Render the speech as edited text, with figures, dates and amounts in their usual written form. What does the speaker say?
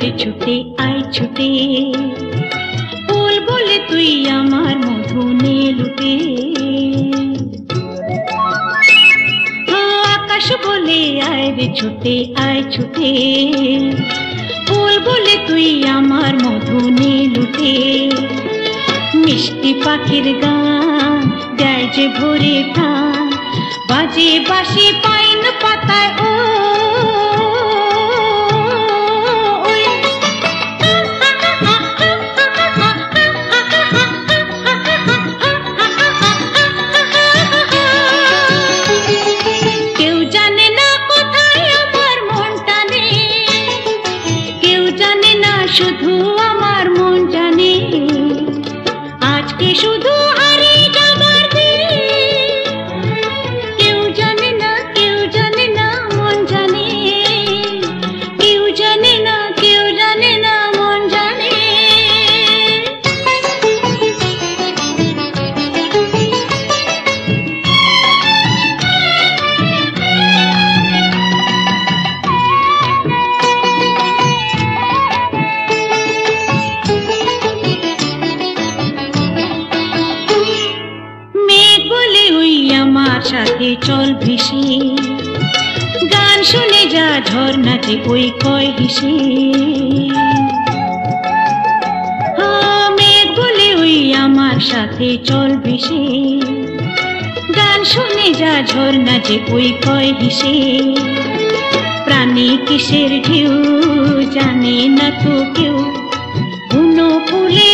রে ছুটে আয় ছুটে, ফুল বলে তুই আমার মধু নে লুটে। আকাশ বলে আয় রে ছুটে আয় ছুটে, ফুল বলে তুই আমার মধু নে লুটে। মিষ্টি পাখির গান গায় যে ভোরে প্রাণ, বাজে বাঁশি পাইন পাতায় ও কেউ জানে না কোথায় আমার মনটা নেই, কেউ জানে না শুধু আমার মন জানে। আজকে শুধু হারিয়ে যাবার দিন, কেউ জানে না মন জানে, কেউ জানে না মন জানে। মেঘ বলে ওই আমার সাথে চল ভেসে, গান শুনে যা ঝর্ণাতে ওই কয় হেসে। মেঘ বলে ওই আমার সাথে চল ভেসে, গান শুনে যা ঝর্ণাতে ওই কয় হেসে। প্রাণী কিসের ঢেউ জানে না তো কেউ, বুনো ফুলে